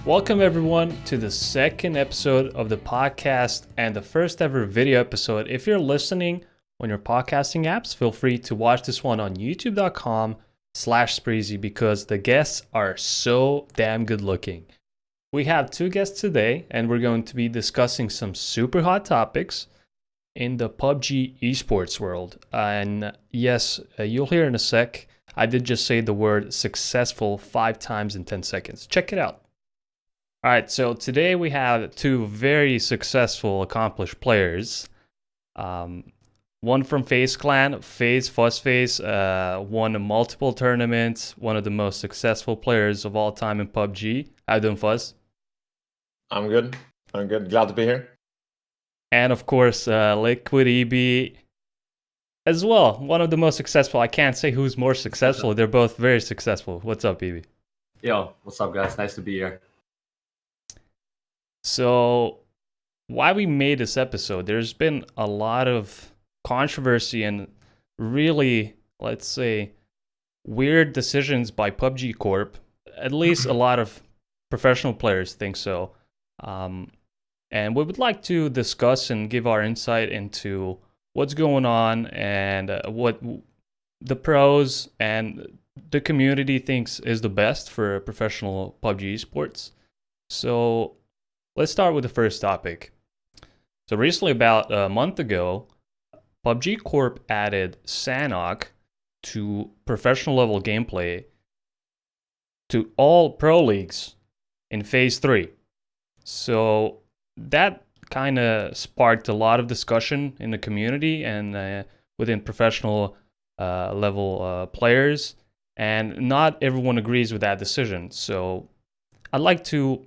Welcome everyone to the second episode of the podcast and the first ever video episode. If you're listening on your podcasting apps, feel free to watch this one on youtube.com/sprEEEzy because the guests are so damn good looking. We have two guests today and we're going to be discussing some super hot topics in the PUBG Esports world. And yes, you'll hear in a sec, I did just say the word successful 5 times in 10 seconds. Check it out. All right, so today we have two very successful, accomplished players. One from FaZe Clan, FaZe Fuzzface, won multiple tournaments, one of the most successful players of all time in PUBG. How you doing, Fuzz? I'm good. Glad to be here. And of course, PUBG as well, one of the most successful. I can't say who's more successful. They're both very successful. What's up, PUBG? Yo, what's up, guys? Nice to be here. So, why we made this episode, there's been a lot of controversy and really, let's say, weird decisions by PUBG Corp. At least a lot of professional players think so. And we would like to discuss and give our insight into what's going on and what the pros and the community thinks is the best for professional PUBG esports. So, let's start with the first topic. So recently, about a month ago, PUBG Corp added Sanhok to professional level gameplay to all pro leagues in Phase 3. So that kind of sparked a lot of discussion in the community and within professional level players. And not everyone agrees with that decision. So I'd like to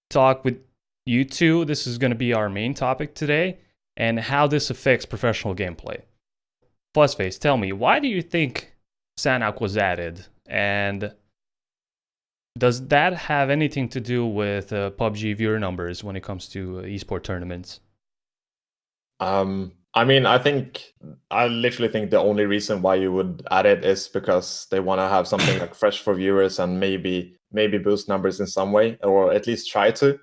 talk with you two. This is going to be our main topic today and how this affects professional gameplay. Fuzzface, tell me, why do you think Sanhok was added? And does that have anything to do with PUBG viewer numbers when it comes to esport tournaments? I literally think the only reason why you would add it is because they want to have something like fresh for viewers and maybe boost numbers in some way, or at least try to.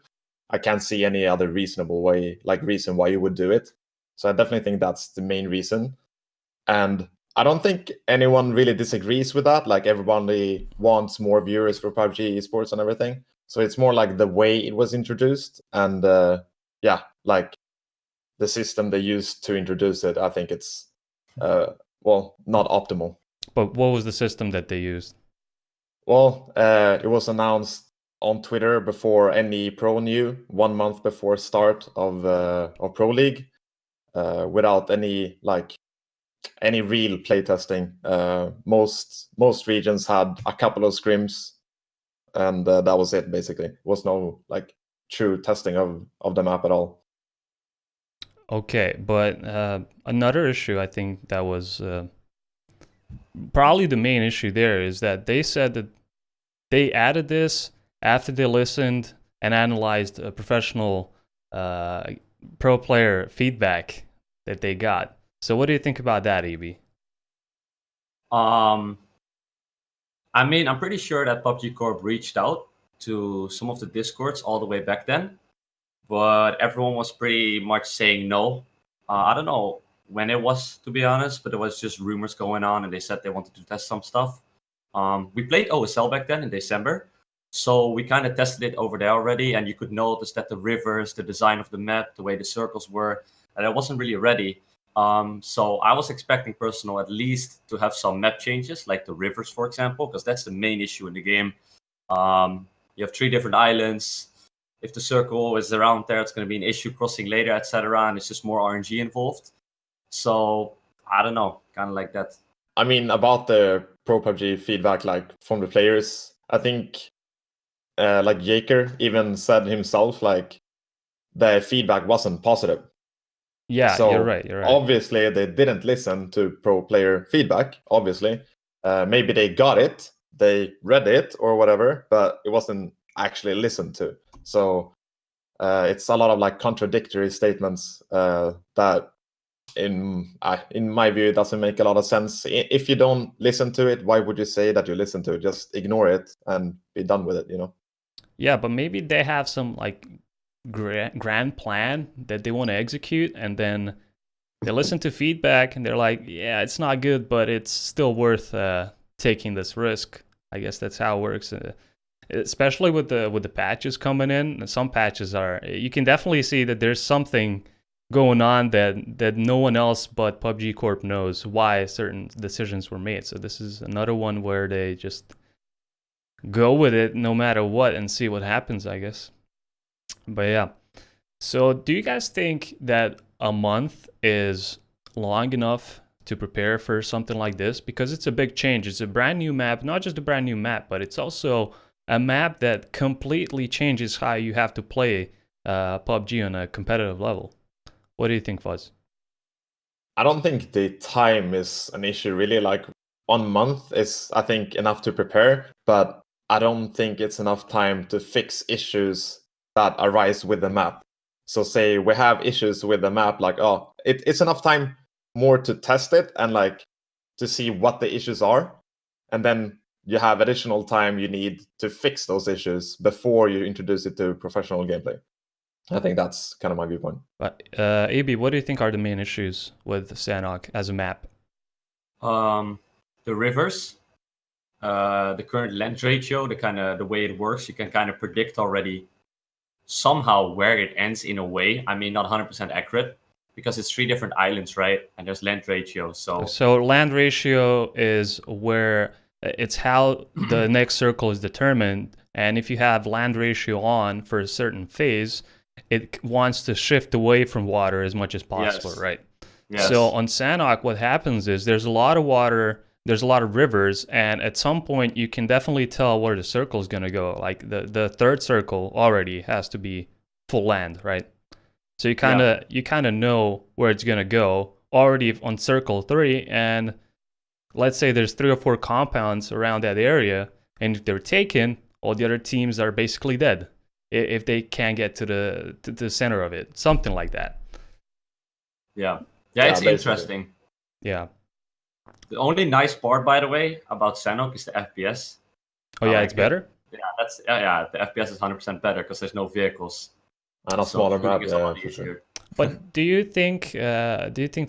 I can't see any other reason why you would do it. So I definitely think that's the main reason. And I don't think anyone really disagrees with that. Like, everybody wants more viewers for PUBG Esports and everything. So it's more like the way it was introduced and like the system they used to introduce it. I think it's not optimal. But what was the system that they used? Well, it was announced on Twitter before any pro knew, 1 month before start of Pro League, without any real playtesting. Most regions had a couple of scrims, and that was it. Basically, it was no true testing of the map at all. Okay, but another issue I think that was probably the main issue there is that they said that they added this after they listened and analyzed a professional pro player feedback that they got. So what do you think about that, EB? I'm pretty sure that PUBG Corp reached out to some of the Discords all the way back then, but everyone was pretty much saying no. I don't know when it was, to be honest, but it was just rumors going on, and they said they wanted to test some stuff. We played OSL back then in December, so we kind of tested it over there already, and you could notice that the rivers, the design of the map, the way the circles were, and it wasn't really ready. So I was expecting personal at least to have some map changes, like the rivers, for example, because that's the main issue in the game. You have 3 different islands. If the circle is around there, it's going to be an issue crossing later, etc. And it's just more RNG involved. So I don't know, kind of like that. I mean, about the Pro PUBG feedback, from the players, I think Jaker even said himself, the feedback wasn't positive. Yeah, so you're right. Obviously, they didn't listen to pro player feedback. Obviously, maybe they got it, they read it or whatever, but it wasn't actually listened to. So it's a lot of contradictory statements that, in my view, it doesn't make a lot of sense. If you don't listen to it, why would you say that you listen to it? Just ignore it and be done with it, Yeah, but maybe they have some like grand plan that they want to execute, and then they listen to feedback and they're like, yeah, it's not good, but it's still worth taking this risk. I guess that's how it works. Especially with the patches coming in. Some patches are, you can definitely see that there's something going on that no one else but PUBG Corp knows why certain decisions were made. So this is another one where they just go with it no matter what and see what happens, I guess. But yeah. So do you guys think that a month is long enough to prepare for something like this? Because it's a big change. It's a brand new map, not just a brand new map, but it's also a map that completely changes how you have to play PUBG on a competitive level. What do you think, Fuzz? I don't think the time is an issue really. Like 1 month is, I think, enough to prepare, but I don't think it's enough time to fix issues that arise with the map. So say we have issues with the map, like, it's enough time more to test it and like to see what the issues are. And then you have additional time you need to fix those issues before you introduce it to professional gameplay. I think that's kind of my viewpoint. But AB, what do you think are the main issues with Sanhok as a map? The rivers, the current length ratio, the way it works, you can kind of predict already somehow where it ends in a way. I mean, not 100% accurate because it's 3 different islands, right? And there's land ratio. So land ratio is where it's how the next circle is determined. And if you have land ratio on for a certain phase, it wants to shift away from water as much as possible, Yes. right? Yes. So on Sanhok, what happens is there's a lot of water, there's a lot of rivers, and at some point you can definitely tell where the circle is going to go. Like the third circle already has to be full land, right? So you kind of know where it's going to go already on circle 3, and let's say there's 3 or 4 compounds around that area, and if they're taken, all the other teams are basically dead if they can't get to the center of it, something like that. Yeah, it's basically interesting. Yeah. The only nice part, by the way, about Sanhok is the FPS. Oh yeah, it's better. Yeah, the FPS is 100% better because there's no vehicles. And a So smaller shooting map, is a lot for sure. easier. But do you think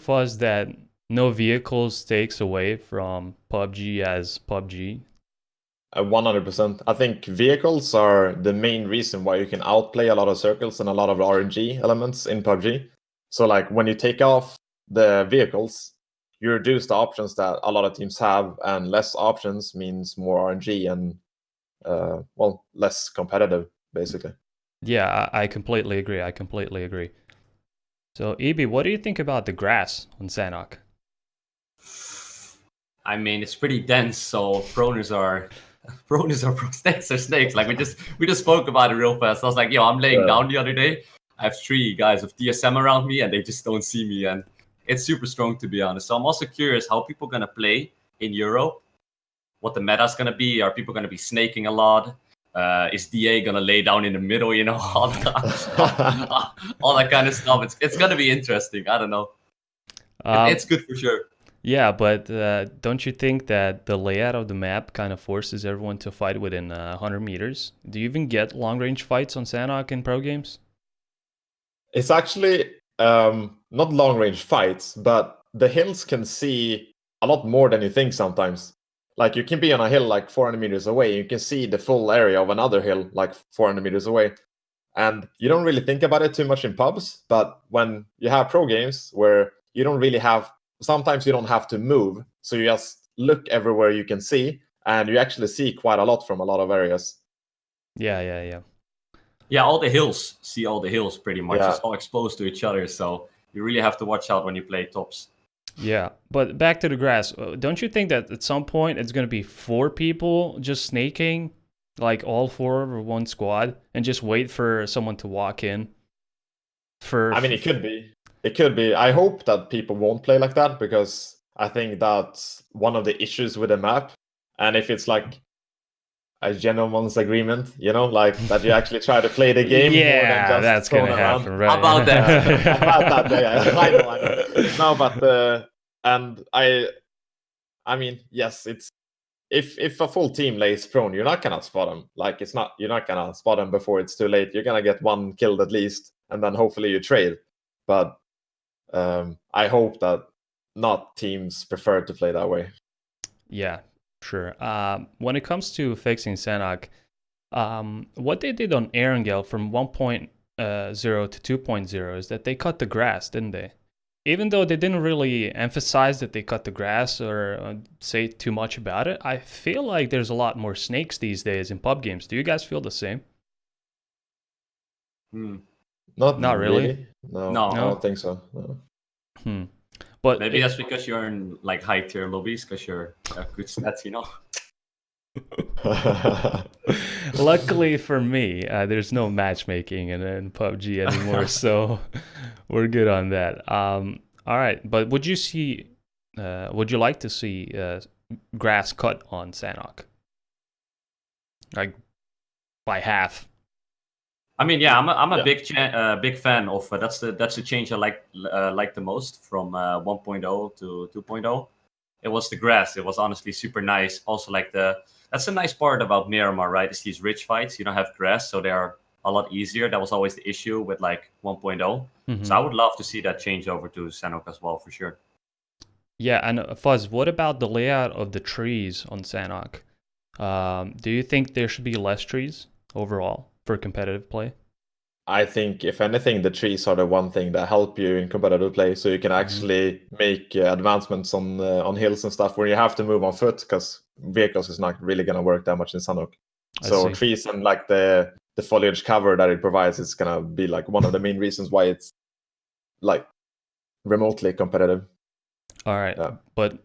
Fuzz, that no vehicles takes away from PUBG as PUBG? 100%. I think vehicles are the main reason why you can outplay a lot of circles and a lot of RNG elements in PUBG. So like when you take off the vehicles, you reduce the options that a lot of teams have, and less options means more RNG and less competitive, basically. Yeah, I completely agree. So Ebi, what do you think about the grass on Sanhok? I mean, it's pretty dense, so proners are snakes are snakes. Like we just spoke about it real fast. I was like, yo, I'm laying down the other day. I have 3 guys with DSM around me, and they just don't see me, and it's super strong, to be honest. So I'm also curious how people gonna play in Europe. What the meta's gonna be? Are people gonna be snaking a lot? Is DA gonna lay down in the middle? You know, all that kind of stuff. It's gonna be interesting. I don't know. It's good for sure. Yeah, but don't you think that the layout of the map kind of forces everyone to fight within 100 meters? Do you even get long-range fights on Sanhok in pro games? It's actually not long-range fights, but the hills can see a lot more than you think sometimes. Like you can be on a hill like 400 meters away, you can see the full area of another hill like 400 meters away. And you don't really think about it too much in pubs, but when you have pro games where you don't really have, sometimes you don't have to move, so you just look everywhere you can see, and you actually see quite a lot from a lot of areas. Yeah. Yeah, all the hills pretty much. Yeah. It's all exposed to each other, so you really have to watch out when you play tops. Yeah, but back to the grass. Don't you think that at some point it's going to be 4 people just snaking, like all 4 of one squad, and just wait for someone to walk in? I mean, it could be. It could be. I hope that people won't play like that, because I think that's one of the issues with the map. And if it's like a gentleman's agreement, you know, like that you actually try to play the game more than just that's going to happen, right? How about that? About that, yeah. I know. No, but and I mean, yes, if a full team lays prone, you're not gonna spot them. Like you're not gonna spot them before it's too late. You're gonna get one killed at least, and then hopefully you trade. But I hope that not teams prefer to play that way. Yeah, sure. When it comes to fixing Sanhok, what they did on Erangel from 1.0 to 2.0 is that they cut the grass, didn't they? Even though they didn't really emphasize that they cut the grass or say too much about it, I feel like there's a lot more snakes these days in pub games. Do you guys feel the same? Not really. No. I don't think so. No. But maybe that's because you're in like high tier lobbies because you're good stats, you know. Luckily for me, there's no matchmaking in PUBG anymore, so we're good on that. All right, but would you like to see grass cut on Sanhok, like by half? I mean, yeah, I'm a big fan of that's the change I like the most from 1.0 to 2.0. It was the grass. It was honestly super nice. Also, like that's a nice part about Miramar, right? Is these ridge fights. You don't have grass, so they are a lot easier. That was always the issue with like 1.0. So I would love to see that change over to Sanhok as well, for sure. Yeah, and Fuzz, what about the layout of the trees on Sanhok? Do you think there should be less trees overall for competitive play? I think, if anything, the trees are the one thing that help you in competitive play, so you can actually make advancements on hills and stuff where you have to move on foot because vehicles is not really gonna work that much in Sanhok. So trees and like the foliage cover that it provides is gonna be like one of the main reasons why it's like remotely competitive. All right, but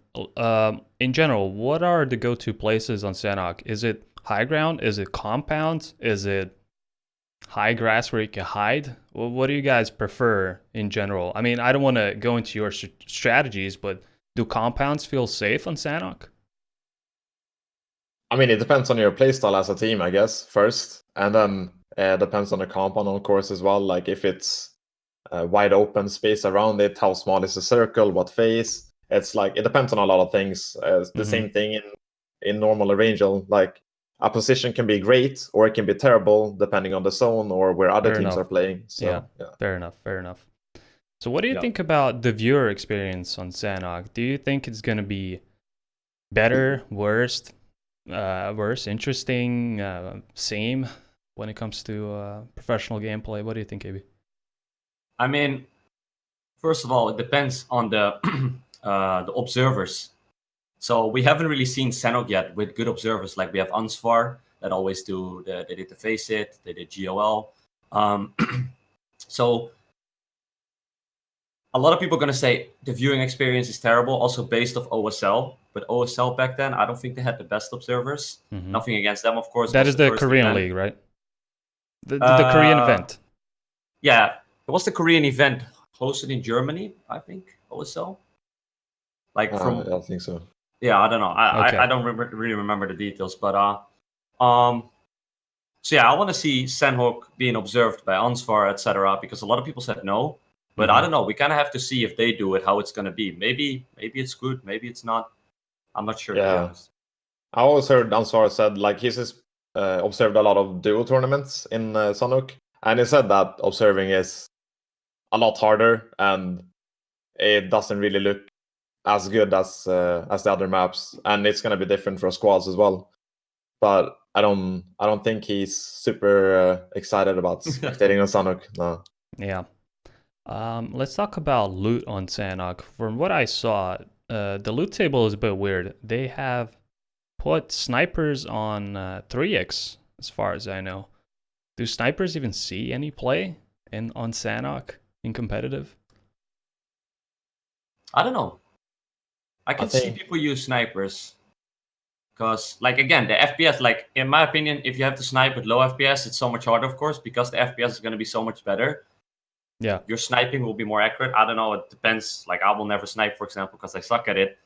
in general, what are the go-to places on Sanhok? Is it high ground? Is it compounds? Is it high grass where you can hide? Well, what do you guys prefer in general? I mean, I don't want to go into your strategies, but do compounds feel safe on Sanhok? I mean, it depends on your playstyle as a team, I guess, first. And then depends on the compound, of course, as well. Like if it's wide open space around it, how small is the circle, what phase. It's like, it depends on a lot of things. The same thing in normal Erangel. Like a position can be great or it can be terrible depending on the zone or where other teams are playing. So, yeah, fair enough. So what do you think about the viewer experience on Sanhok? Do you think it's going to be better, worse, interesting, same when it comes to professional gameplay? What do you think, AB? I mean, first of all, it depends on the the observers. So we haven't really seen Sanhok yet with good observers. Like we have Ansvar that always they did the face it, they did GOL. So a lot of people are going to say the viewing experience is terrible, also based off OSL. But OSL back then, I don't think they had the best observers. Nothing against them, of course. That is the Korean league, right? The Korean event. Yeah, it was the Korean event hosted in Germany, I think, OSL. Like from, I think so. Yeah, I don't know. I don't really remember the details, but so yeah, I want to see Sanhok being observed by Ansvar, etc. Because a lot of people said no, but I don't know. We kind of have to see if they do it, how it's gonna be. Maybe it's good, maybe it's not. I'm not sure. Yeah, to be honest. I always heard Ansvar said like he's observed a lot of duo tournaments in Sanhok, and he said that observing is a lot harder and it doesn't really look as good as the other maps, and it's gonna be different for squads as well. But I don't think he's super excited about spectating on Sanhok. No. Yeah. Let's talk about loot on Sanhok. From what I saw, the loot table is a bit weird. They have put snipers on 3x, as far as I know. Do snipers even see any play on Sanhok in competitive? I don't know. I can see people use snipers. Because, like, again, the FPS, like, in my opinion, if you have to snipe with low FPS, it's so much harder, of course, because the FPS is going to be so much better. Yeah. Your sniping will be more accurate. I don't know. It depends. Like, I will never snipe, for example, because I suck at it.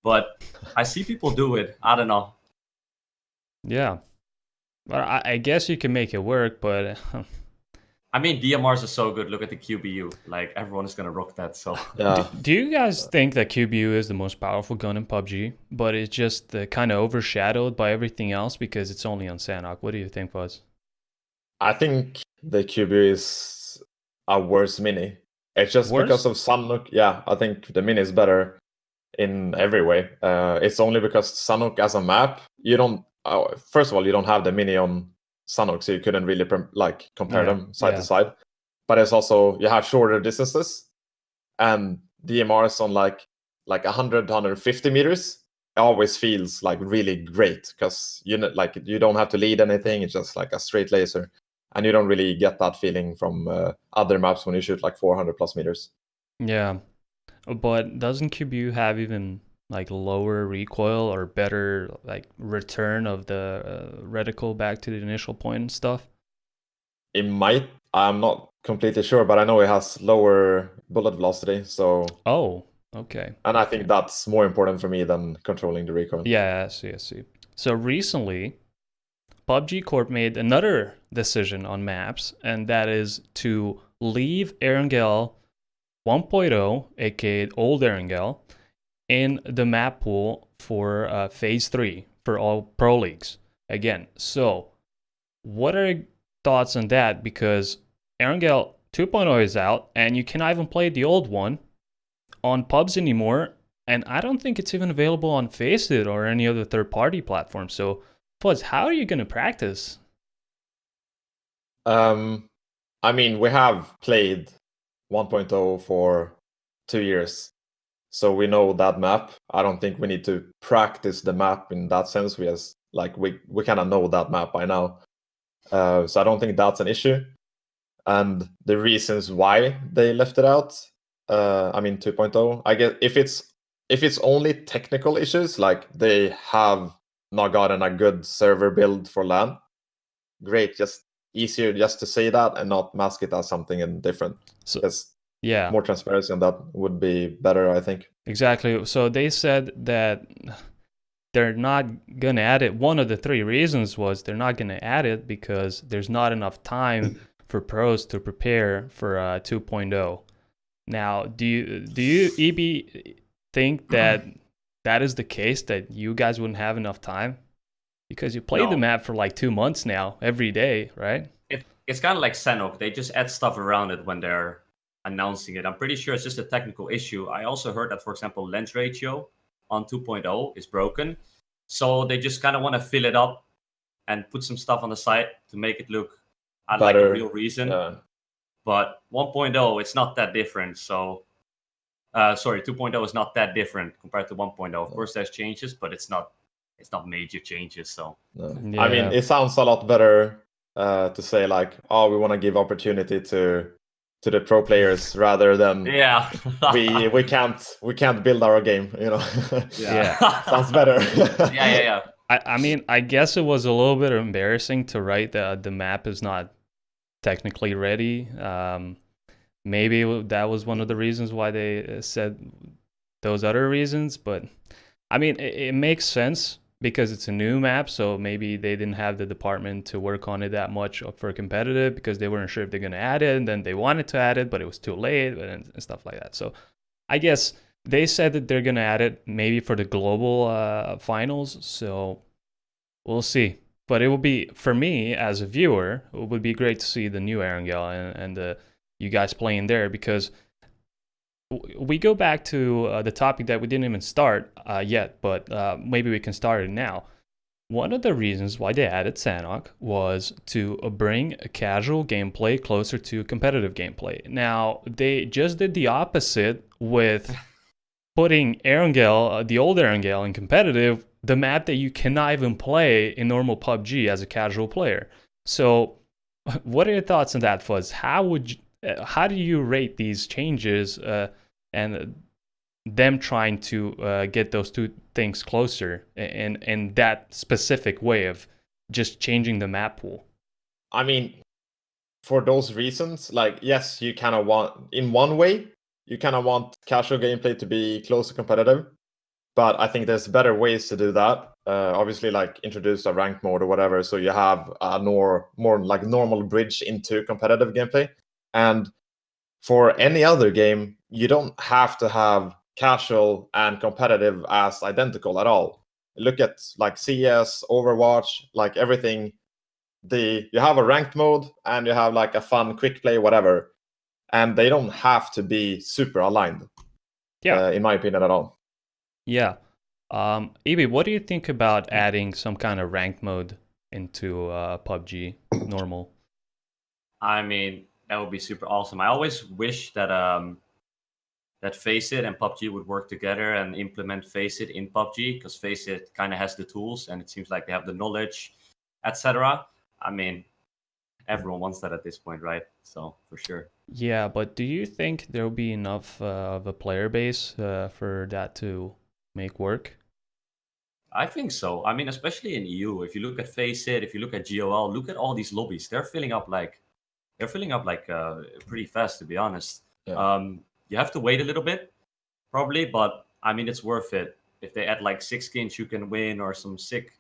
But I see people do it. I don't know. Yeah. But I guess you can make it work, but I mean, DMRs are so good. Look at the QBU. Like, everyone is going to rock that. So, Yeah. Do you guys think that QBU is the most powerful gun in PUBG, but it's just kind of overshadowed by everything else because it's only on Sanhok? What do you think, Fuzz? I think the QB is a worse mini. It's just because Worse? of Sanhok. Yeah, I think the mini is better in every way. It's only because Sanhok as a map, you don't. First of all, you don't have the mini on Sanhok, so you couldn't really compare Yeah, them side yeah. to side. But it's also you have shorter distances, and DMRs on like 100 to 150 meters always feels like really great because you don't have to lead anything. It's just like a straight laser, and you don't really get that feeling from other maps when you shoot like 400 plus meters. Yeah. But doesn't QBU have even like lower recoil or better like return of the reticle back to the initial point and stuff? It might. I'm not completely sure, but I know it has lower bullet velocity. So, Oh, okay. and I think that's more important for me than controlling the recoil. Yeah, I see, I see. So recently, PUBG Corp made another decision on maps, and that is to leave Erangel 1.0, aka old Erangel, in the map pool for Phase 3 for all pro leagues. Again, so what are your thoughts on that? Because Erangel 2.0 is out, and you cannot even play the old one on pubs anymore, and I don't think it's even available on Faceit or any other third-party platform. So, Fuzz, how are you going to practice? I mean, we have played 1.0 for 2 years, so we know that map. I don't think we need to practice the map in that sense. We kind of know that map by now, so I don't think that's an issue. And the reasons why they left it out, I mean 2.0, I guess if it's only technical issues, like they have not gotten a good server build for LAN, great, just easier just to say that and not mask it as something different. So, Because yeah, more transparency on that would be better, I think. exactly. So they said that they're not going to add it. One of the three reasons was they're not going to add it because there's not enough time for pros to prepare for 2.0. Now, do you EB think that that is the case, that you guys wouldn't have enough time? Because you played the No. map for like 2 months now, every day, right? it's kind of like Sanhok. They just add stuff around it when they're announcing it. I'm pretty sure it's just a technical issue. I also heard that, for example, lens ratio on 2.0 is broken. So they just kind of want to fill it up and put some stuff on the side to make it look like a Better. real reason. Yeah. But 1.0, it's not that different. So, sorry, 2.0 is not that different compared to 1.0. Of course, there's changes, but it's not major changes. So, No. Yeah. I mean, it sounds a lot better to say like, oh, we want to give opportunity to the pro players rather than yeah. we can't build our game, you know. Yeah. Sounds better. yeah. I mean, I guess it was a little bit embarrassing to write that the map is not technically ready. Maybe that was one of the reasons why they said those other reasons, but I mean, it makes sense because it's a new map, so maybe they didn't have the department to work on it that much for competitive because they weren't sure if they're going to add it, and then they wanted to add it, but it was too late and stuff like that. So I guess they said that they're going to add it maybe for the global finals, so we'll see. But it will be, for me as a viewer, it would be great to see the new Erangel and you guys playing there, because we go back to the topic that we didn't even start yet, but maybe we can start it now. One of the reasons why they added Sanhok was to bring a casual gameplay closer to competitive gameplay. Now, they just did the opposite with putting Erangel, the old Erangel, in competitive, the map that you cannot even play in normal PUBG as a casual player. So, what are your thoughts on that, Fuzz? How do you rate these changes and them trying to get those two things closer in that specific way of just changing the map pool? I mean, for those reasons, like, yes, you kind of want, in one way, you kind of want casual gameplay to be close to competitive, but I think there's better ways to do that. obviously like introduced a ranked mode or whatever, so you have a more like normal bridge into competitive gameplay. And for any other game, you don't have to have casual and competitive as identical at all. Look at like CS, Overwatch, like everything. You have a ranked mode and you have like a fun quick play, whatever, and they don't have to be super aligned. Yeah. In my opinion, at all. Yeah. Ibi, what do you think about adding some kind of ranked mode into PUBG normal? I mean, that would be super awesome. I always wish that that FaZe and PUBG would work together and implement FaZe in PUBG, because FaZe kind of has the tools and it seems like they have the knowledge, etc. I mean, everyone wants that at this point, right? So for sure. Yeah, but do you think there will be enough of a player base for that to make work? I think so. I mean, especially in EU, if you look at FaZe, if you look at GOL, look at all these lobbies. They're filling up like pretty fast, to be honest. Yeah. You have to wait a little bit, probably, but I mean, it's worth it. If they add like 6 skins you can win, or some sick,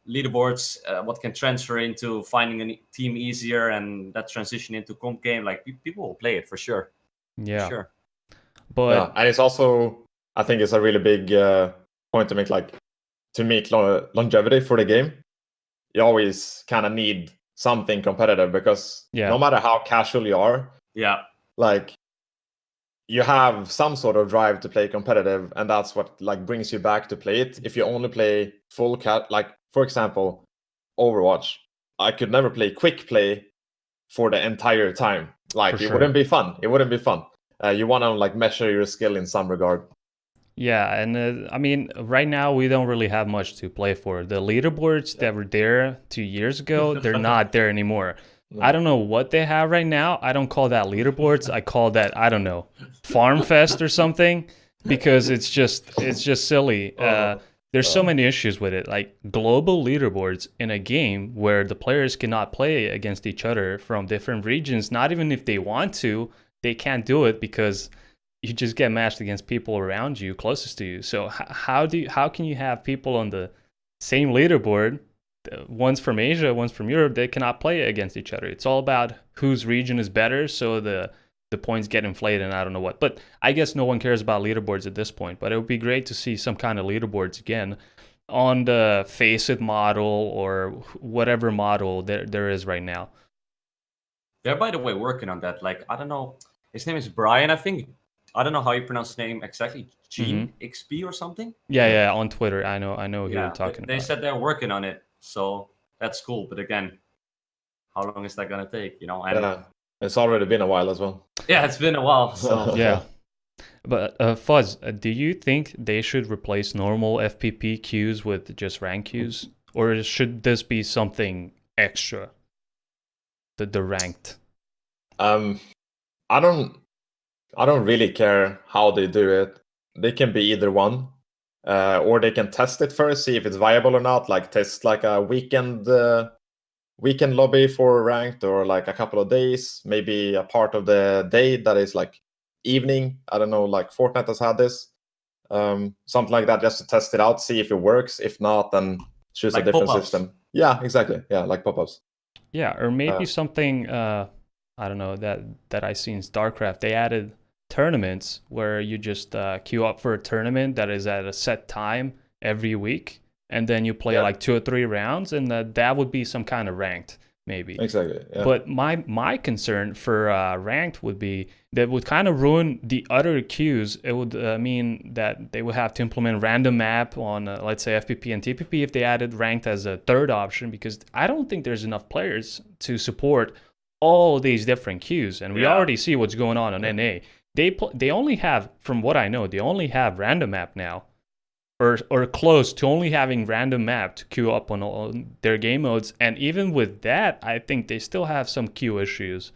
leaderboards, what can transfer into finding a team easier, and that transition into comp game, like people will play it for sure. Yeah. For sure. But yeah, and it's also, I think it's a really big point to make, like to make longevity for the game. You always kind of need something competitive, because no matter how casual you are, like you have some sort of drive to play competitive, and that's what like brings you back to play it. If you only play full like for example, Overwatch, I could never play quick play for the entire time. Like it wouldn't be fun. It wouldn't be fun. You want to like measure your skill in some regard. Yeah, and I mean, right now we don't really have much to play for. The leaderboards that were there 2 years ago, they're not there anymore. I don't know what they have right now. I don't call that leaderboards. I call that, I don't know, Farm Fest or something, because it's just silly. There's so many issues with it, like global leaderboards in a game where the players cannot play against each other from different regions. Not even if they want to, they can't do it, because you just get matched against people around you, closest to you. So how can you have people on the same leaderboard, one's from Asia, one's from Europe, they cannot play against each other? It's all about whose region is better, so the points get inflated and I don't know what. But I guess no one cares about leaderboards at this point, but it would be great to see some kind of leaderboards again on the FaZe model or whatever model there is right now. They're, by the way, working on that. Like, I don't know, his name is Brian, I think. I don't know how you pronounce his name exactly. Gene XP or something? Yeah, on Twitter. I know who you're talking about. They said they're working on it, so that's cool. But again, how long is that gonna take? And it's already been a while as well. Yeah, it's been a while. So yeah. But Fuzz, do you think they should replace normal FPP queues with just rank queues, or should this be something extra? The ranked. I don't really care how they do it. They can be either one, or they can test it first, see if it's viable or not. Like test like a weekend lobby for ranked, or like a couple of days, maybe a part of the day that is like evening. I don't know, like Fortnite has had this, something like that, just to test it out, see if it works. If not, then choose like a different system. Yeah, exactly. Yeah, like pop-ups. Yeah, or maybe something. I don't know that I see in StarCraft. They added tournaments where you just queue up for a tournament that is at a set time every week, and then you play like 2 or 3 rounds, and that would be some kind of ranked, maybe. Exactly. Yeah. But my concern for ranked would be that would kind of ruin the other queues. It would mean that they would have to implement random map on, let's say, FPP and TPP if they added ranked as a third option, because I don't think there's enough players to support all these different queues, and we already see what's going on NA. They only have, from what I know, they only have random map now, or close to only having random map to queue up on all their game modes. And even with that, I think they still have some queue issues.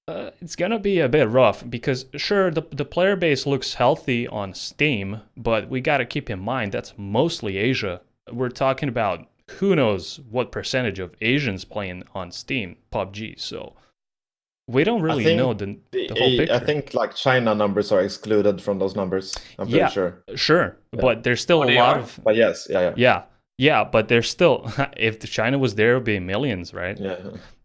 It's gonna be a bit rough, because sure, the player base looks healthy on Steam, but we gotta keep in mind that's mostly Asia. We're talking about who knows what percentage of Asians playing on Steam PUBG. So we don't I really think know the whole picture. I think like China numbers are excluded from those numbers. I'm pretty Yeah, sure. sure, Yeah. but there's still Oh, a they lot are? of But yes, yeah, but there's still if the China was there, it would be millions, right? yeah.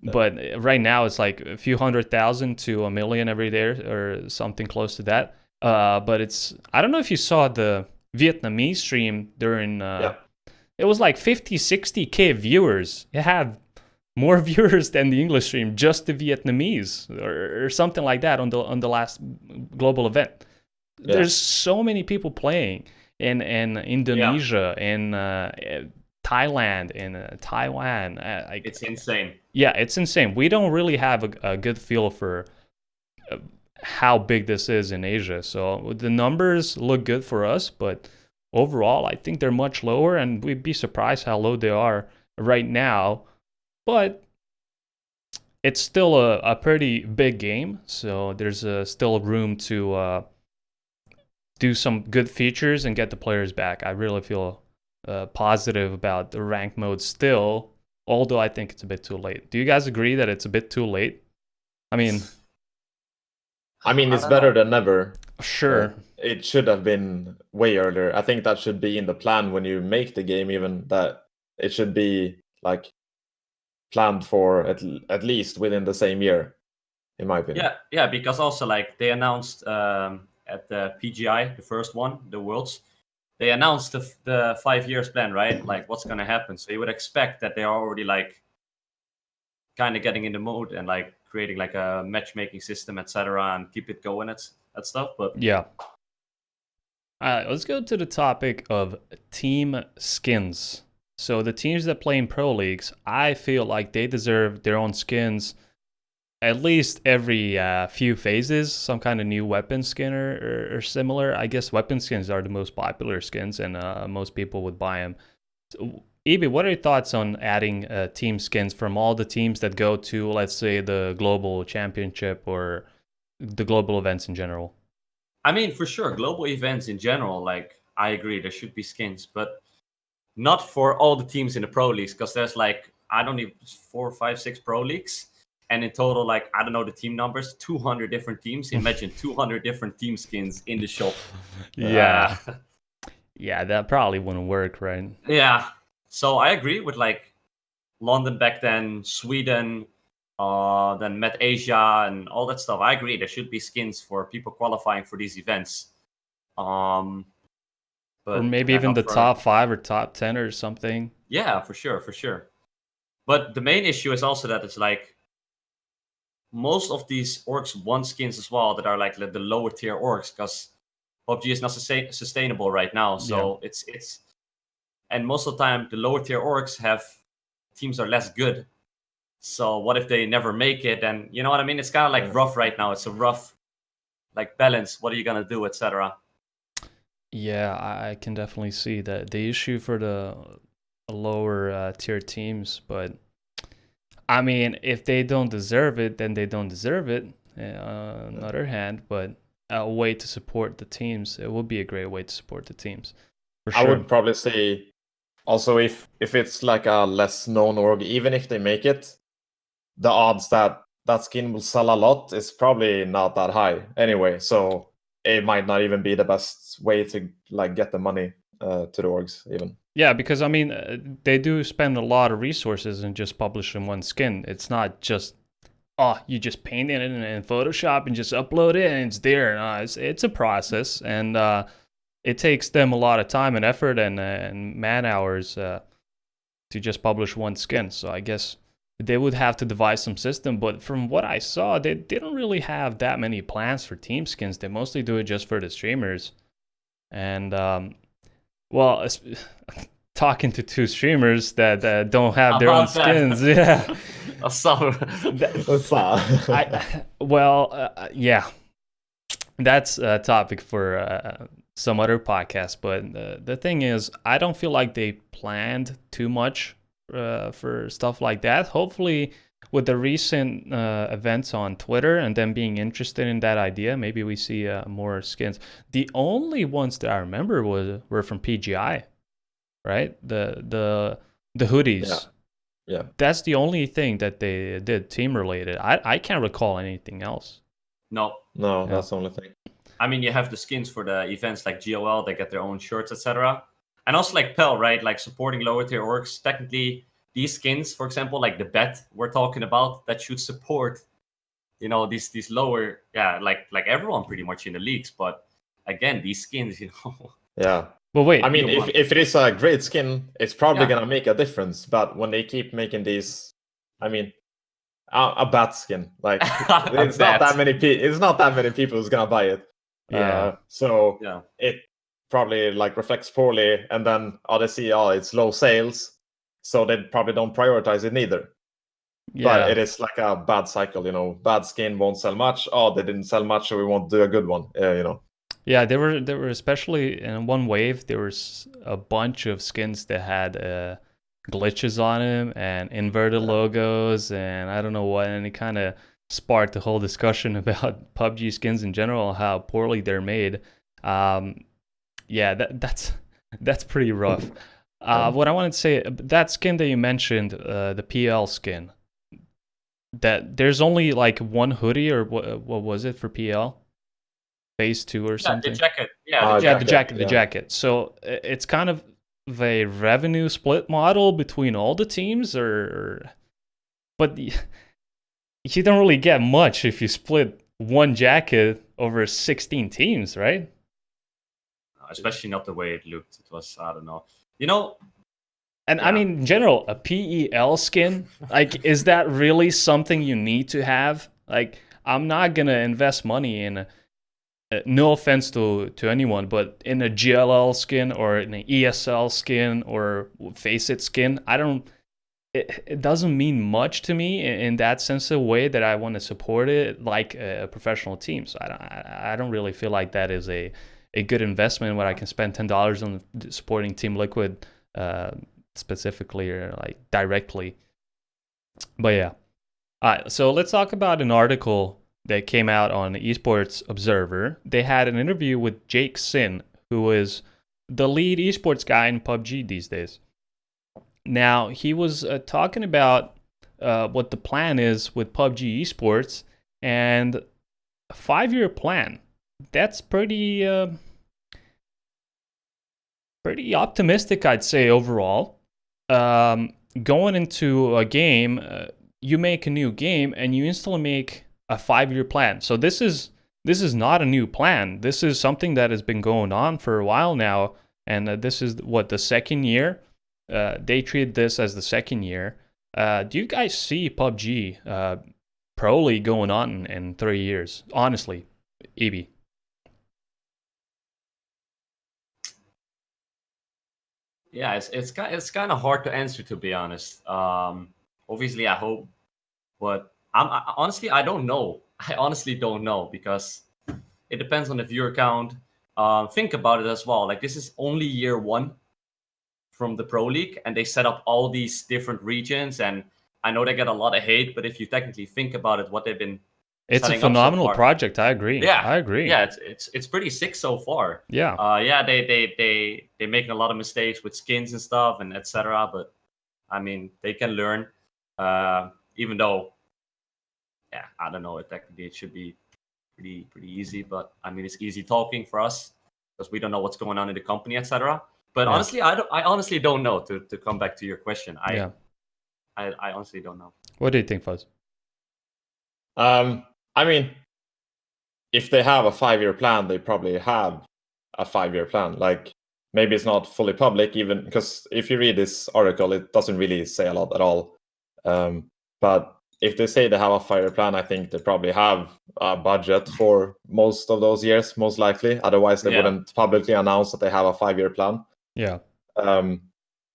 But right now it's like a few 100,000 to a million every day or something close to that. But it's I don't know if you saw the Vietnamese stream during it was like 50, 60K viewers. It had more viewers than the English stream, just the Vietnamese or something like that on the last global event. Yeah. There's so many people playing in Indonesia, in Thailand, in Taiwan. It's insane. Yeah, it's insane. We don't really have a good feel for how big this is in Asia. So the numbers look good for us, but overall, I think they're much lower, and we'd be surprised how low they are right now. But it's still a pretty big game, so there's still room to do some good features and get the players back. I really feel positive about the rank mode still, although I think it's a bit too late. Do you guys agree that it's a bit too late? I mean, it's better than never. sure. It should have been way earlier. I think that should be in the plan when you make the game, even that it should be like planned for at least within the same year, in my opinion. Yeah, because also like they announced at the PGI, the first one, the Worlds, they announced the 5 years plan, right? Like what's gonna happen. So you would expect that they are already like kind of getting in the mode and like creating like a matchmaking system, etc., and keep it going at stuff. But Yeah. Let's go to the topic of team skins. So the teams that play in pro leagues, I feel like they deserve their own skins at least every few phases, some kind of new weapon skin or similar. I guess weapon skins are the most popular skins, and most people would buy them. So, Ibi, what are your thoughts on adding team skins from all the teams that go to, let's say, the global championship or the global events in general? I mean, for sure, global events in general, like I agree, there should be skins, but not for all the teams in the pro leagues, because there's like I don't know 4, 5, 6 pro leagues, and in total, like I don't know the team numbers, 200 different teams. Imagine 200 different team skins in the shop. Yeah, yeah, that probably wouldn't work, right? Yeah. So I agree with like London back then, Sweden, then Met Asia and all that stuff. I agree there should be skins for people qualifying for these events. But Or maybe even the top 5 or top 10 or something. Yeah, for sure. But the main issue is also that it's like most of these orgs want skins as well that are like the lower tier orgs, because PUBG is not sustainable right now. So it's and most of the time the lower tier orgs have teams are less good. So what if they never make it? And you know what I mean? It's kind of like rough right now. It's a rough like balance. What are you gonna do, etc. Yeah, I can definitely see that the issue for the lower tier teams, but I mean, if they don't deserve it, then they don't deserve it. On the other hand, but a way to support the teams, it would be a great way to support the teams. For sure. I would probably say also if it's like a less known org, even if they make it, the odds that that skin will sell a lot is probably not that high anyway. So it might not even be the best way to like get the money to the orgs even. Yeah, because I mean, they do spend a lot of resources in just publishing one skin. It's not just, you just paint it in Photoshop and just upload it and it's there. No, it's a process, and it takes them a lot of time and effort and man hours to just publish one skin. So I guess they would have to devise some system. But from what I saw, they don't really have that many plans for team skins. They mostly do it just for the streamers. And well, talking to 2 streamers that don't have their own skins, yeah. Yeah, that's a topic for some other podcast. But the thing is, I don't feel like they planned too much for stuff like that. Hopefully, with the recent events on Twitter and them being interested in that idea, maybe we see more skins. The only ones that I remember were from PGI, right? The hoodies. Yeah. That's the only thing that they did team related. I can't recall anything else. No, No, Yeah. that's the only thing. I mean, you have the skins for the events like GOL, they get their own shirts, etc. And also like PEL, right? Like supporting lower tier orgs. Technically, these skins, for example, like the bet we're talking about, that should support, these lower, like everyone pretty much in the leagues. But again, these skins, Yeah. But wait, I mean, You if, want- if it is a great skin, it's probably Yeah. gonna make a difference. But when they keep making these, I mean, a bat skin, like it's not that many it's not that many people who's gonna buy it. yeah. So Yeah. it probably like reflects poorly, and then they see, it's low sales, so they probably don't prioritize it neither. Yeah. But it is like a bad cycle, bad skin won't sell much. Oh, they didn't sell much, so we won't do a good one. Yeah, there were especially in one wave, there was a bunch of skins that had glitches on them and inverted logos and I don't know what, and it kind of sparked a whole discussion about PUBG skins in general, how poorly they're made. Yeah, that's pretty rough. What I wanted to say, that skin that you mentioned, the PL skin, that there's only like one hoodie, or what was it for PL? Phase 2 or something? The jacket. The jacket. So it's kind of a revenue split model between all the teams, but you don't really get much if you split one jacket over 16 teams, right? Especially not the way it looked. It was, I don't know. And I mean, in general, a PEL skin, like, is that really something you need to have? Like, I'm not gonna invest money in no offense to anyone, but in a GLL skin or in an ESL skin or FaZe skin, it doesn't mean much to me in that sense of way that I want to support it like a professional team. So I don't really feel like that is a good investment when I can spend $10 on supporting Team Liquid specifically or like directly. But yeah. All right, so let's talk about an article that came out on Esports Observer. They had an interview with Jake Sin, who is the lead esports guy in PUBG these days. Now, he was talking about what the plan is with PUBG Esports and a 5-year plan. That's pretty optimistic, I'd say, overall. Going into a game, you make a new game and you instantly make a 5-year plan. So this is not a new plan. This is something that has been going on for a while now, and this is the second year. They treat this as the second year. Do you guys see PUBG Pro League going on in 3 years? Honestly, Ibi. Yeah, it's kind of hard to answer, to be honest. Obviously, I hope, but honestly, I don't know. I honestly don't know because it depends on the viewer count. Think about it as well. Like, this is only year 1 from the Pro League, and they set up all these different regions. And I know they get a lot of hate, but if you technically think about it, what they've been It's a setting up so phenomenal far- project. I agree. Yeah, I agree. Yeah, it's pretty sick so far. Yeah. Yeah, they making a lot of mistakes with skins and stuff and etc. But I mean, they can learn. Even though, yeah, I don't know. Technically, it should be pretty easy. But I mean, it's easy talking for us because we don't know what's going on in the company, etc. But Yeah. honestly, I honestly don't know. To come back to your question, Yeah. I honestly don't know. What do you think, Fuzz? I mean, if they have a 5-year plan, they probably have a 5-year plan. Like, maybe it's not fully public, even because if you read this article, it doesn't really say a lot at all. But if they say they have a 5-year plan, I think they probably have a budget for most of those years, most likely. Otherwise, they Yeah. wouldn't publicly announce that they have a 5-year plan. Yeah.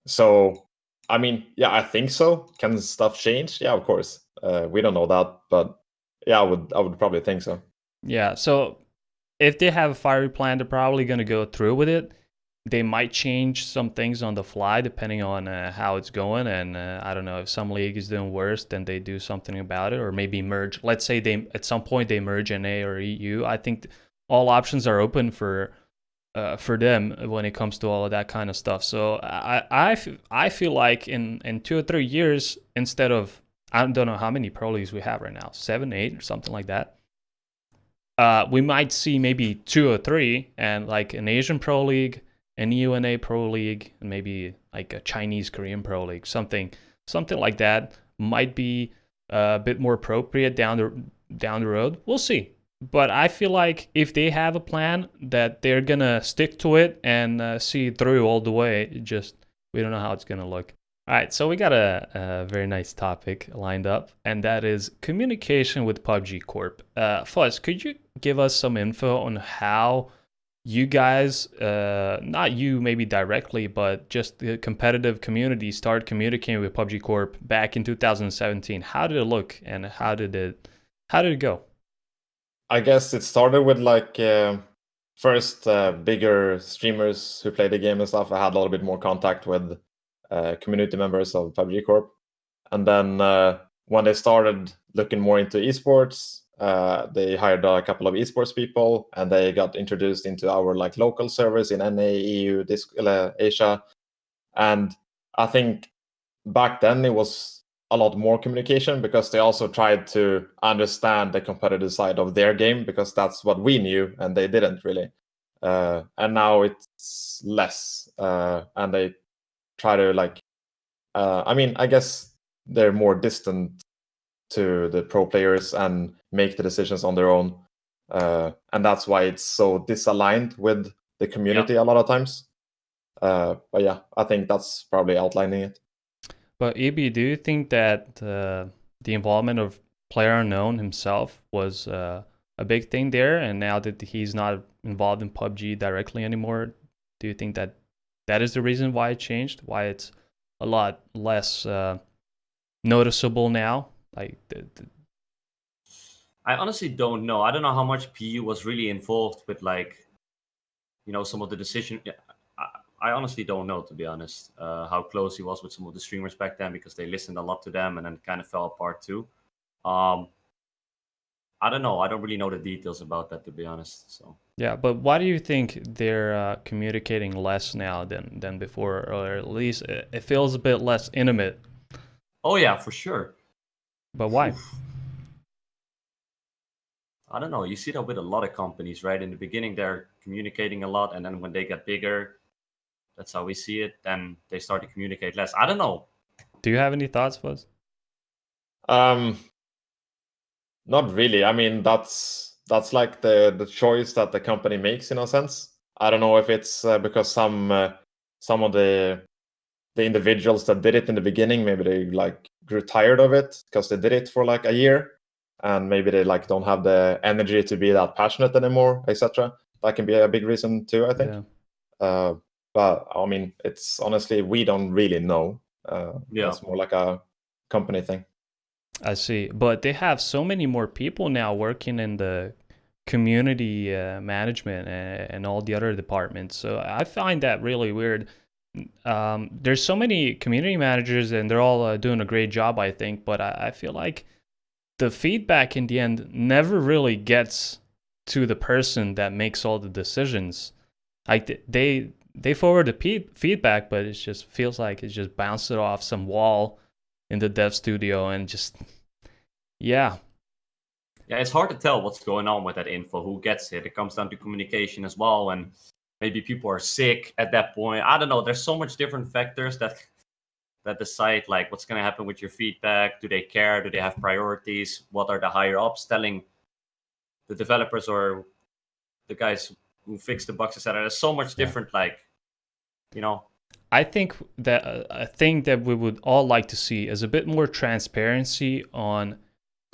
So, I mean, yeah, I think so. Can stuff change? Yeah, of course. We don't know that, but yeah, I would probably think so. Yeah, so if they have a 5-year plan, they're probably going to go through with it. They might change some things on the fly depending on how it's going. And I don't know, if some league is doing worse, then they do something about it, or maybe merge. Let's say at some point they merge NA or EU. I think all options are open for for them when it comes to all of that kind of stuff. So I feel like in 2 or 3 years, instead of, I don't know how many pro leagues we have right now, 7, 8 or something like that, we might see maybe 2 or 3, and like an Asian pro league, an UNA pro league, and maybe like a Chinese Korean pro league, something like that might be a bit more appropriate down the road. We'll see. But I feel like if they have a plan that they're gonna stick to it and see it through all the way, we don't know how it's gonna look. All right, so we got a very nice topic lined up, and that is communication with PUBG Corp. Fuzz, could you give us some info on how you guys, not you maybe directly, but just the competitive community started communicating with PUBG Corp back in 2017? How did it look, and how did it go? I guess it started with like first bigger streamers who play the game and stuff. I had a little bit more contact with community members of PUBG Corp, and then when they started looking more into esports, they hired a couple of esports people, and they got introduced into our like local servers in NA, EU, Asia, and I think back then it was a lot more communication because they also tried to understand the competitive side of their game, because that's what we knew and they didn't really. And now it's less, and they try to like, I guess they're more distant to the pro players and make the decisions on their own. And that's why it's so disaligned with the community a lot of times. But yeah, I think that's probably outlining it. But EB, do you think that the involvement of PlayerUnknown himself was a big thing there, and now that he's not involved in PUBG directly anymore, do you think that is the reason why it changed? Why it's a lot less noticeable now? Like, I honestly don't know. I don't know how much PU was really involved with, like, some of the decision. I honestly don't know, to be honest, how close he was with some of the streamers back then, because they listened a lot to them and then kind of fell apart too. I don't know. I don't really know the details about that, to be honest. So yeah, but why do you think they're communicating less now than before, or at least it feels a bit less intimate? Oh yeah, for sure. But why? Oof. I don't know. You see that with a lot of companies, right? In the beginning, they're communicating a lot, and then when they get bigger, that's how we see it, then they start to communicate less. I don't know. Do you have any thoughts, Fuzz? Not really. I mean, that's like the choice that the company makes in a sense. I don't know if it's because some of the individuals that did it in the beginning, maybe they like grew tired of it because they did it for like a year, and maybe they like don't have the energy to be that passionate anymore, etc. That can be a big reason too, I think. Yeah. But I mean, it's honestly, we don't really know. It's more like a company thing. I see. But they have so many more people now working in the community management and all the other departments. So I find that really weird. There's so many community managers, and they're all doing a great job, I think. But I feel like the feedback in the end never really gets to the person that makes all the decisions. Like they forward the feedback, but it just feels like it's just bounced it off some wall in the dev studio, and just yeah, it's hard to tell what's going on with that info, who gets it. It comes down to communication as well, and maybe people are sick at that point. I don't know. There's so much different factors that decide like what's going to happen with your feedback. Do they care? Do they have priorities? What are the higher ups telling the developers or the guys who fix the bugs, etc.? There's so much different, I think that a thing that we would all like to see is a bit more transparency on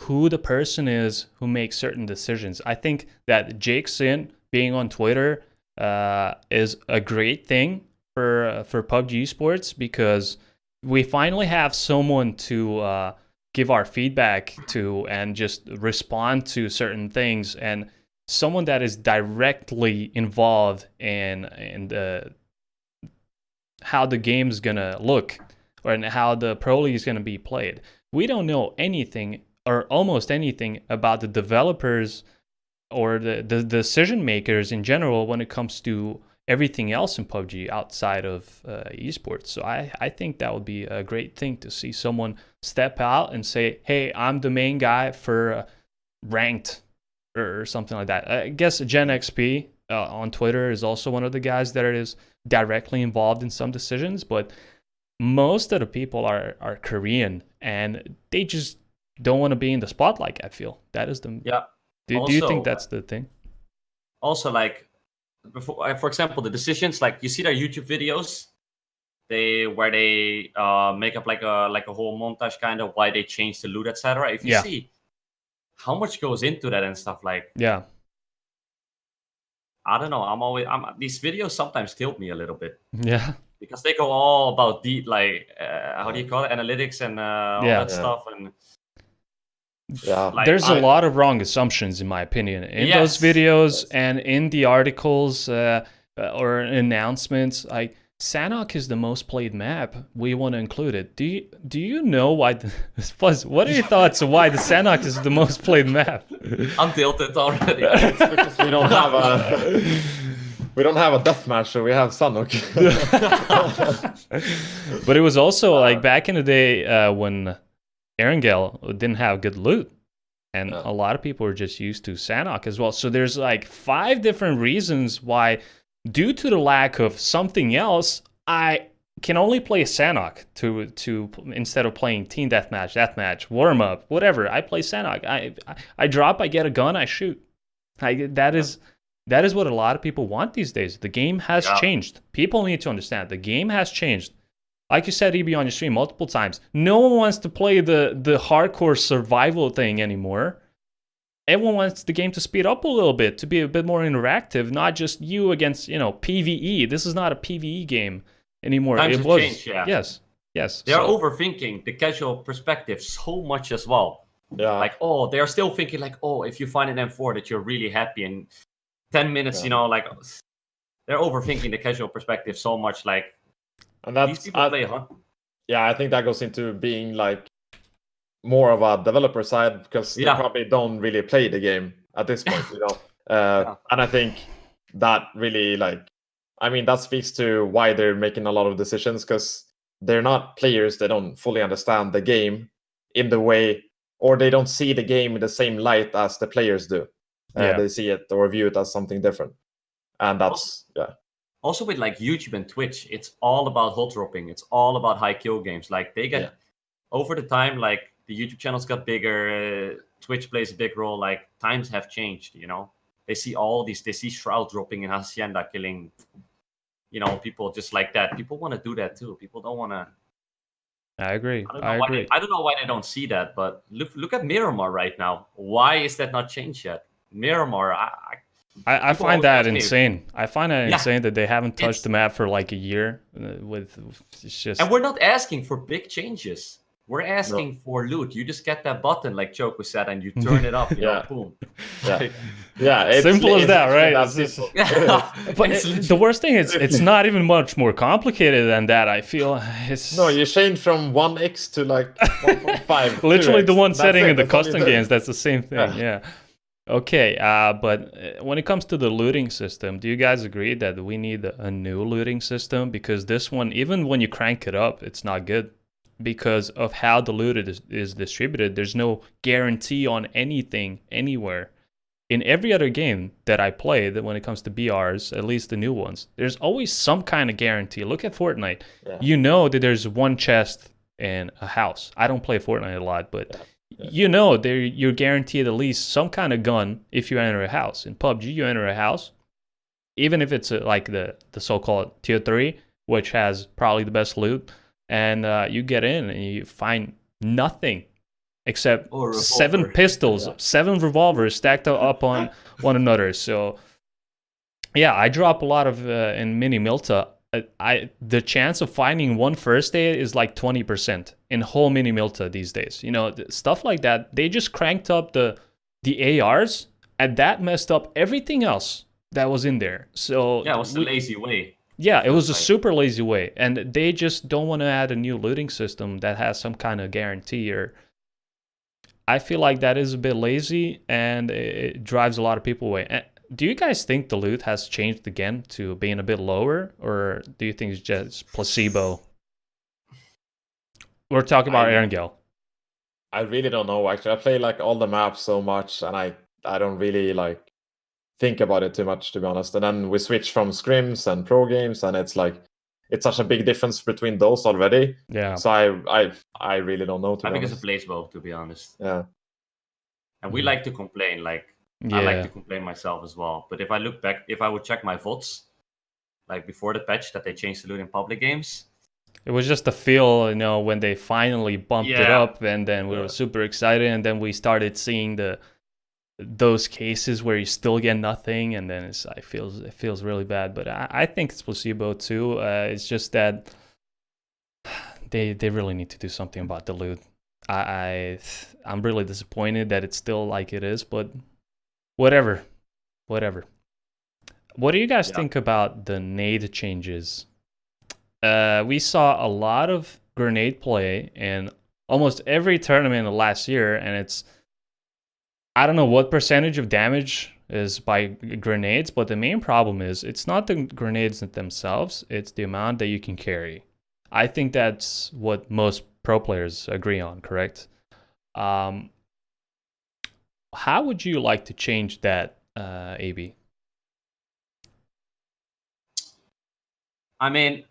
who the person is who makes certain decisions. I think that Jake Sin being on Twitter is a great thing for PUBG Esports, because we finally have someone to give our feedback to and just respond to certain things, and someone that is directly involved in the how the game's gonna look, or how the pro league is gonna be played. We don't know anything or almost anything about the developers or the decision makers in general when it comes to everything else in PUBG outside of esports. So I think that would be a great thing to see someone step out and say, hey, I'm the main guy for ranked or something like that. I guess Gen XP on Twitter is also one of the guys that is directly involved in some decisions, but most of the people are Korean, and they just don't want to be in the spotlight. I feel that is the Do you think that's the thing? Also, like for example, the decisions, like you see their YouTube videos, where they make up like a whole montage kind of why they changed the loot, etc. If you see how much goes into that and stuff, like I don't know. These videos sometimes tilt me a little bit. Yeah. Because they go all about deep, like how do you call it, analytics and all that stuff, and there's a lot of wrong assumptions in my opinion in those videos and in the articles or announcements. Like Sanhok is the most played map. We want to include it. Do you know why? Fuzz, what are your thoughts on why the Sanhok is the most played map? I'm tilted already. It's because we don't have a. We don't have a deathmatch, so we have Sanhok. But it was also like back in the day when Erangel didn't have good loot, and a lot of people were just used to Sanhok as well. So there's like 5 different reasons why, due to the lack of something else, I can only play Sanhok to instead of playing team deathmatch, warm up, whatever. I play Sanhok. I drop, I get a gun, I shoot. That is what a lot of people want these days. The game has changed. People need to understand the game has changed. Like you said, EB, on your stream multiple times, no one wants to play the hardcore survival thing anymore. Everyone wants the game to speed up a little bit, to be a bit more interactive, not just you against, PvE. This is not a PvE game anymore. Times have changed, Yes. They are overthinking the casual perspective so much as well. Yeah. Like, they are still thinking like, if you find an M4 that you're really happy in 10 minutes, like they're overthinking the casual perspective so much. Like, and that's, these people play, huh? Yeah, I think that goes into being like more of a developer side, because they probably don't really play the game at this point, And I think that really that speaks to why they're making a lot of decisions, because they're not players. They don't fully understand the game in the way, or they don't see the game in the same light as the players do. They see it or view it as something different, and that's Also with like YouTube and Twitch, it's all about hot dropping. It's all about high kill games. Like they get over the time, like the YouTube channels got bigger. Twitch plays a big role. Like times have changed. They see all these. They see Shroud dropping in Hacienda, killing, people just like that. People want to do that too. People don't want to. I agree. I don't know why they don't see that, but look at Miramar right now. Why is that not changed yet? Miramar, I find that insane. I find that insane that they haven't touched the map for like a year. It's just, and we're not asking for big changes. We're asking for loot. You just get that button, like Choco said, and you turn it up. Boom. It's simple as that, right? But It's the worst thing is, it's not even much more complicated than that. I feel no. You change from 1x to like 1.5. Literally 2x. the one setting in the That's all you custom do. games. That's the same thing. Yeah. Okay, but when it comes to the looting system, do you guys agree that we need a new looting system? Because this one, even when you crank it up, it's not good because of how the loot is distributed. There's no guarantee on anything anywhere. In every other game that I play, that when it comes to BRs, at least the new ones, there's always some kind of guarantee. Look at Fortnite. Yeah. You know that there's one chest in a house. I don't play Fortnite a lot, but you're guaranteed at least some kind of gun if you enter a house. In PUBG, you enter a house, even if it's like the so-called tier 3, which has probably the best loot, and you get in and you find nothing except 7 pistols, 7 revolvers stacked up on one another. So yeah, I drop a lot of in mini Milta. The chance of finding one first aid is like 20% in whole mini Milta these days. Stuff like that. They just cranked up the ARs, and that messed up everything else that was in there. So it was a lazy way. Yeah, it was a super lazy way, and they just don't want to add a new looting system that has some kind of guarantee. Or I feel like that is a bit lazy, and it drives a lot of people away. And do you guys think the loot has changed again to being a bit lower, or do you think it's just placebo? We're talking about Erangel. I really don't know. Actually, I play like all the maps so much, and I don't really like think about it too much, to be honest. And then we switch from scrims and pro games, and it's like it's such a big difference between those already. Yeah. So I really don't know. I think it's a placebo, to be honest. Yeah. And we like to complain. Like I like to complain myself as well. But if I look back, if I would check my VODs, like before the patch that they changed the loot in public games, it was just a feel, you know, when they finally bumped it up, and then we were super excited, and then we started seeing those cases where you still get nothing, and then it feels really bad. But I think it's placebo too. It's just that they really need to do something about the loot. I'm really disappointed that it's still like it is, but whatever. What do you guys think about the nade changes? We saw a lot of grenade play in almost every tournament of last year, and I don't know what percentage of damage is by grenades, but the main problem is it's not the grenades themselves, it's the amount that you can carry. I think that's what most pro players agree on, correct? How would you like to change that, AB? I mean,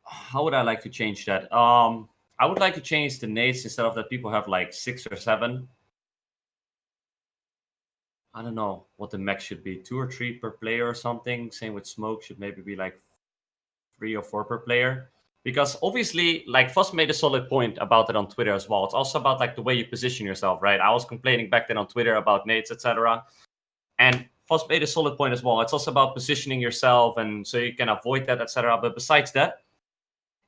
how would I like to change that? I would like to change the nades instead of that people have like 6 or 7. I don't know what the max should be, 2 or 3 per player or something. Same with smoke, should maybe be like 3 or 4 per player. Because obviously, like FaZe made a solid point about it on Twitter as well. It's also about like the way you position yourself, right? I was complaining back then on Twitter about nades, etc. And FaZe made a solid point as well. It's also about positioning yourself, and so you can avoid that, etc. But besides that,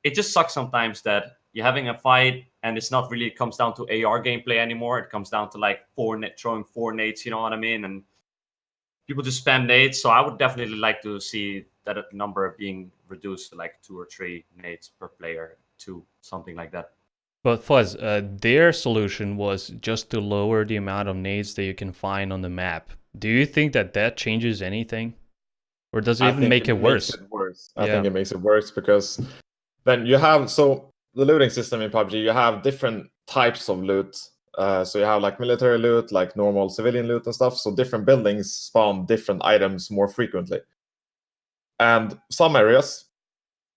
it just sucks sometimes that you're having a fight and it's not really, it comes down to AR gameplay anymore. It comes down to like throwing 4 nades, you know what I mean? And people just spam nades. So I would definitely like to see that number being reduced to like 2 or 3 nades per player, to something like that. But FaZe, their solution was just to lower the amount of nades that you can find on the map. Do you think that changes anything? Or does it even make it worse? I think it makes it worse, because then you have, so the looting system in PUBG, you have different types of loot. So you have like military loot, like normal civilian loot and stuff. So different buildings spawn different items more frequently. And some areas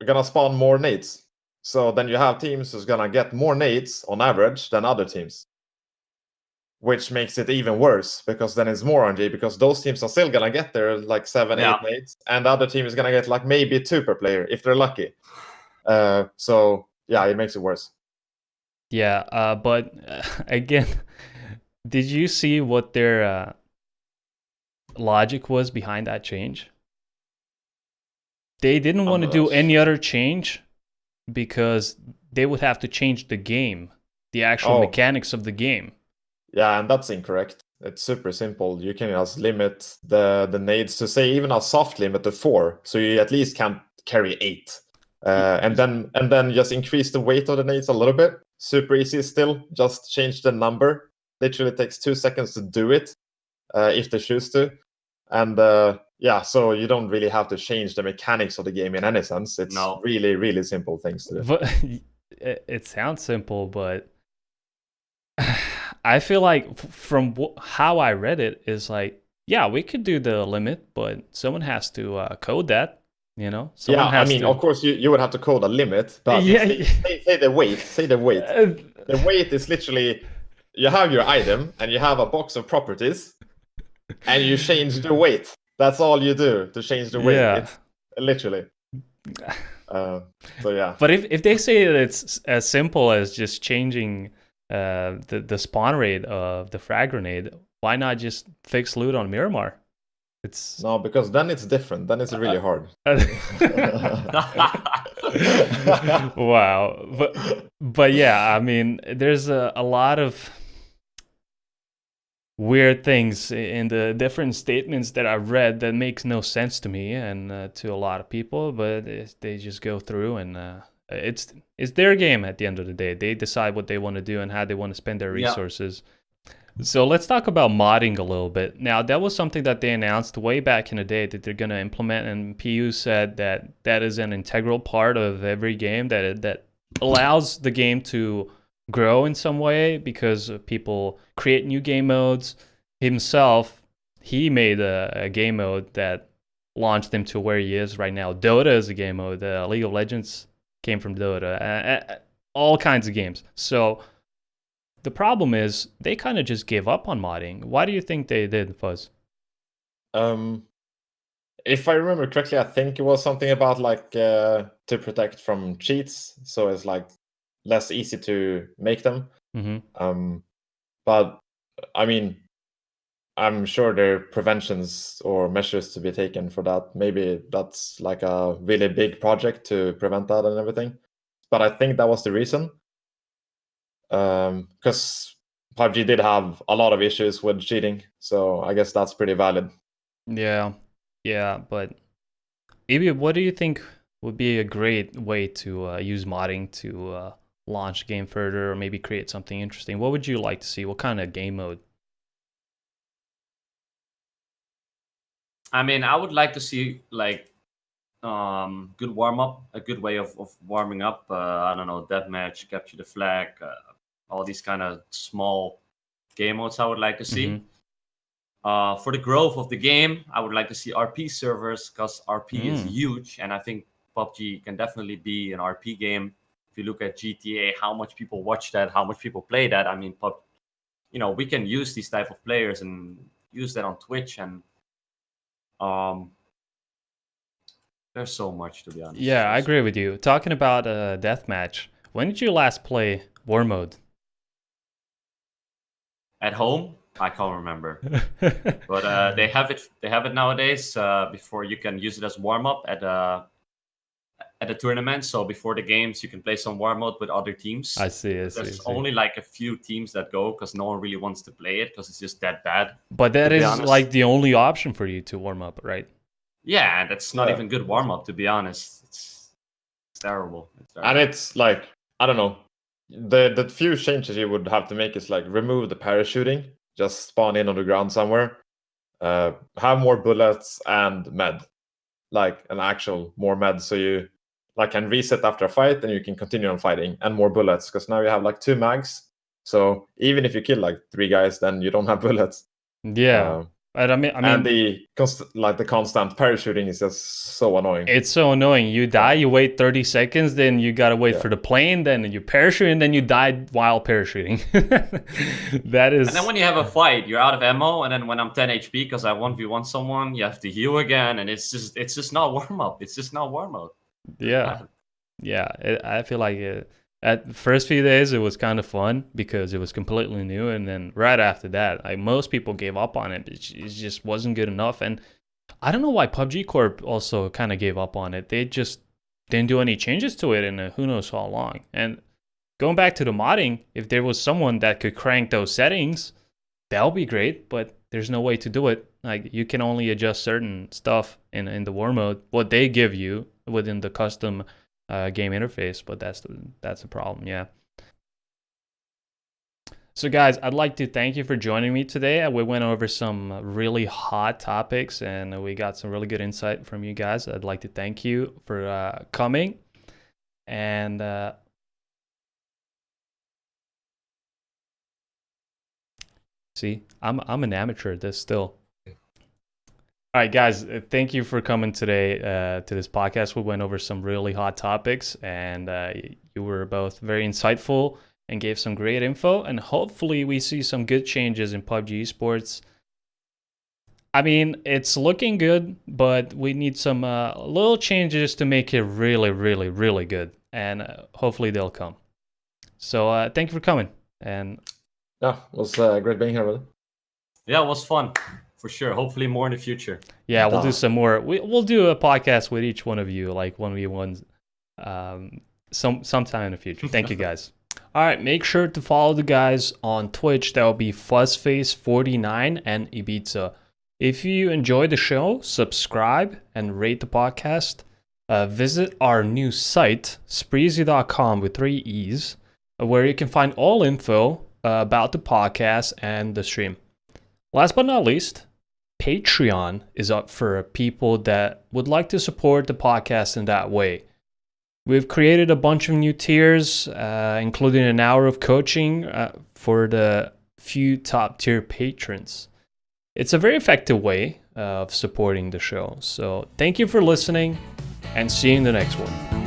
are gonna spawn more nades. So then you have teams who's gonna get more nades on average than other teams. Which makes it even worse, because then it's more RNG, because those teams are still gonna get their like 7, 8 nades, and the other team is gonna get like maybe 2 per player if they're lucky. So yeah, it makes it worse. Yeah, but again, did you see what their logic was behind that change? They didn't want to do any other change because they would have to change the game, the actual mechanics of the game. Yeah, and that's incorrect. It's super simple. You can just limit the nades to, say, even a soft limit to 4, so you at least can't carry 8. And then just increase the weight of the nades a little bit. Super easy still. Just change the number. Literally takes 2 seconds to do it, if they choose to. And yeah, so you don't really have to change the mechanics of the game in any sense. It's really, really simple things to do. But it sounds simple, but I feel like from how I read it is like, yeah, we could do the limit, but someone has to code that, you know? Someone I mean, of course, you would have to code a limit, but say the weight. Say the weight. The weight is literally, you have your item and you have a box of properties and you change the weight. That's all you do to change the weight. Yeah. It's literally. So yeah. But if they say that it's as simple as just changing the spawn rate of the frag grenade, why not just fix loot on Miramar? It's no, because then it's different. Then it's really hard. Wow. But yeah, I mean, there's a lot of weird things in the different statements that I've read that makes no sense to me and to a lot of people, but they just go through, and it's their game at the end of the day. They decide what they want to do and how they want to spend their resources. So let's talk about modding a little bit. Now, that was something that they announced way back in the day that they're going to implement, and PU said that that is an integral part of every game, that allows the game to grow in some way because people create new game modes. Himself, he made a game mode that launched him to where he is right now. Dota is a game mode. League of Legends came from Dota. All kinds of games. So the problem is they kind of just gave up on modding. Why do you think they did, Fuzz? If I remember correctly, I think it was something about like to protect from cheats, so it's like less easy to make them. But I mean, I'm sure there are preventions or measures to be taken for that. Maybe that's like a really big project to prevent that and everything. But I think that was the reason. Because PUBG did have a lot of issues with cheating, so I guess that's pretty valid. Yeah, but Ibi, what do you think would be a great way to use modding to launch the game further, or maybe create something interesting? What would you like to see? What kind of game mode? I mean, I would like to see like good warm up, a good way of warming up. I don't know, deathmatch, capture the flag, all these kind of small game modes. I would like to see. For the growth of the game, I would like to see RP servers because RP is huge, and I think PUBG can definitely be an RP game. If you look at GTA, how much people watch that, how much people play that. I mean, we can use these type of players and use that on Twitch, and there's so much, to be honest. Yeah, I agree with you. Talking about deathmatch, when did you last play War Mode? At home, I can't remember, but they have it. They have it nowadays. Before you can use it as warm up at a tournament. So before the games, you can play some warm up with other teams. I see. There's only like a few teams that go because no one really wants to play it because it's just that bad. But that is like the only option for you to warm up, right? Yeah, that's not even good warm up, to be honest. It's terrible. And it's like, I don't know. The few changes you would have to make is like remove the parachuting, just spawn in on the ground somewhere, have more bullets and med, like an actual more med, so you like can reset after a fight and you can continue on fighting, and more bullets because now you have like 2 mags. So even if you kill like 3 guys, then you don't have bullets. Yeah. I mean, and the constant parachuting is just so annoying. It's so annoying. You die, you wait 30 seconds, then you gotta wait for the plane, then you parachute, and then you die while parachuting. That is. And then when you have a fight, you're out of ammo, and then when I'm 10 HP because I 1v1 someone, you have to heal again, and it's just not warm up. It's just not warm up. Yeah. I feel like at the first few days it was kind of fun because it was completely new, and then right after that, like most people gave up on it. It just wasn't good enough, and I don't know why PUBG Corp also kind of gave up on it. They just didn't do any changes to it in who knows how long. And going back to the modding, if there was someone that could crank those settings, that would be great, but there's no way to do it. Like, you can only adjust certain stuff in the war mode, what they give you within the custom game interface, but that's the problem. Yeah. So guys, I'd like to thank you for joining me today. We went over some really hot topics and we got some really good insight from you guys. I'd like to thank you for coming. And see, I'm an amateur at this still. All right, guys, thank you for coming today to this podcast. We went over some really hot topics, and you were both very insightful and gave some great info. And hopefully we see some good changes in PUBG Esports. I mean, it's looking good, but we need some little changes to make it really, really, really good. And hopefully they'll come. So thank you for coming. And yeah, it was great being here, brother. Yeah, it was fun. For sure. Hopefully more in the future. Yeah, we'll do some more. We'll do a podcast with each one of you, like 1v1s, sometime in the future. Thank you, guys. All right, make sure to follow the guys on Twitch. That will be Fuzzface49 and Ibiza. If you enjoyed the show, subscribe and rate the podcast. Visit our new site, sprEEEzy.com with 3 E's, where you can find all info about the podcast and the stream. Last but not least, Patreon is up for people that would like to support the podcast in that way. We've created a bunch of new tiers, including an hour of coaching for the few top tier patrons. It's a very effective way of supporting the show. So thank you for listening, and see you in the next one.